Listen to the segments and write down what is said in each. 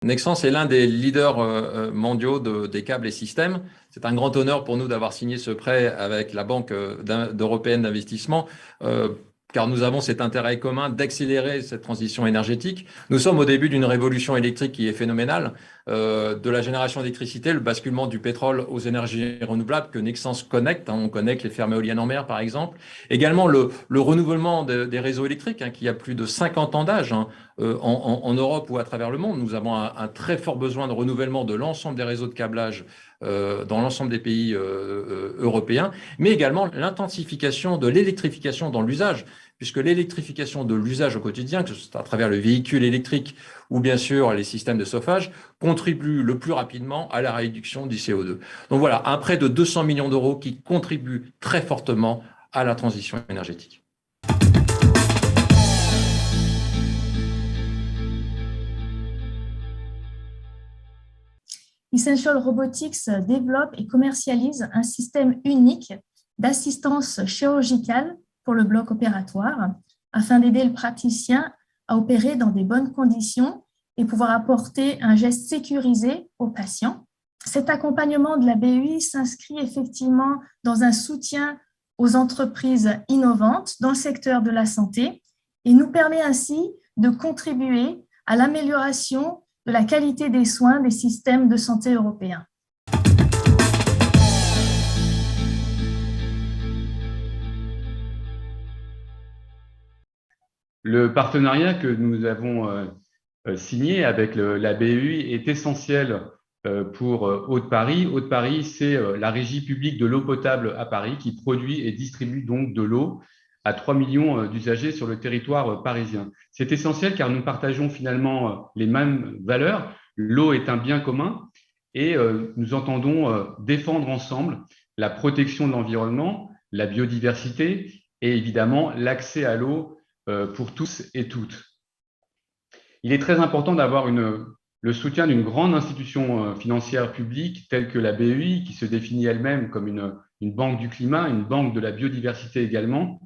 Nexans est l'un des leaders mondiaux des câbles et systèmes. C'est un grand honneur pour nous d'avoir signé ce prêt avec la Banque européenne d'investissement, car nous avons cet intérêt commun d'accélérer cette transition énergétique. Nous sommes au début d'une révolution électrique qui est phénoménale, de la génération d'électricité, le basculement du pétrole aux énergies renouvelables que Nexans connecte. On connecte les fermes éoliennes en mer, par exemple. Également, le renouvellement des réseaux électriques, qui a plus de 50 ans d'âge. En Europe ou à travers le monde. Nous avons un très fort besoin de renouvellement de l'ensemble des réseaux de câblage dans l'ensemble des pays européens, mais également l'intensification de l'électrification dans l'usage, puisque l'électrification de l'usage au quotidien, que ce soit à travers le véhicule électrique ou bien sûr les systèmes de chauffage, contribue le plus rapidement à la réduction du CO2. Donc voilà, un prêt de 200 millions d'euros qui contribue très fortement à la transition énergétique. Essential Robotics développe et commercialise un système unique d'assistance chirurgicale pour le bloc opératoire afin d'aider le praticien à opérer dans des bonnes conditions et pouvoir apporter un geste sécurisé aux patients. Cet accompagnement de la BUI s'inscrit effectivement dans un soutien aux entreprises innovantes dans le secteur de la santé et nous permet ainsi de contribuer à l'amélioration de la qualité des soins des systèmes de santé européens. Le partenariat que nous avons signé avec la BUI est essentiel pour Hauts-de-Paris. Hauts-de-Paris, c'est la régie publique de l'eau potable à Paris qui produit et distribue donc de l'eau à 3 millions d'usagers sur le territoire parisien. C'est essentiel car nous partageons finalement les mêmes valeurs. L'eau est un bien commun et nous entendons défendre ensemble la protection de l'environnement, la biodiversité et évidemment l'accès à l'eau pour tous et toutes. Il est très important d'avoir le soutien d'une grande institution financière publique telle que la BEI, qui se définit elle-même comme une banque du climat, une banque de la biodiversité également,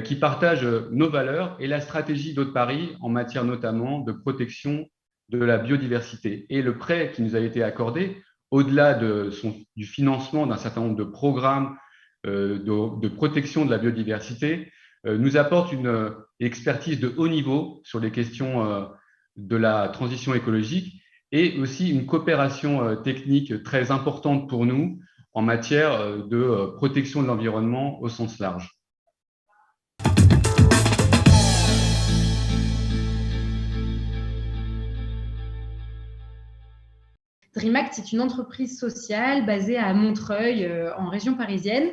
qui partage nos valeurs et la stratégie d'Hauts-de-Paris en matière notamment de protection de la biodiversité. Et le prêt qui nous a été accordé, au-delà du financement d'un certain nombre de programmes de protection de la biodiversité, nous apporte une expertise de haut niveau sur les questions de la transition écologique et aussi une coopération technique très importante pour nous en matière de protection de l'environnement au sens large. DreamAct est une entreprise sociale basée à Montreuil, en région parisienne,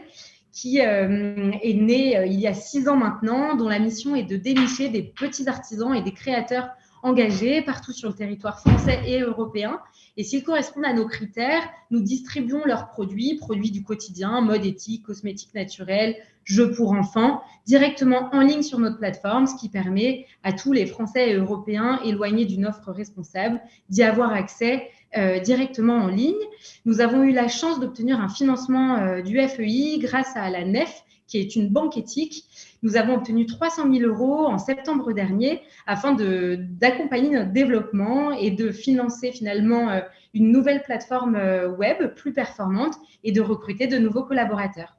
qui est née il y a 6 ans maintenant, dont la mission est de dénicher des petits artisans et des créateurs engagés partout sur le territoire français et européen. Et s'ils correspondent à nos critères, nous distribuons leurs produits du quotidien, mode éthique, cosmétiques naturels, jeux pour enfants, directement en ligne sur notre plateforme, ce qui permet à tous les Français et Européens éloignés d'une offre responsable d'y avoir accès directement en ligne. Nous avons eu la chance d'obtenir un financement du FEI grâce à la NEF, qui est une banque éthique. Nous avons obtenu 300 000 € en septembre dernier afin d'accompagner notre développement et de financer finalement une nouvelle plateforme web plus performante et de recruter de nouveaux collaborateurs.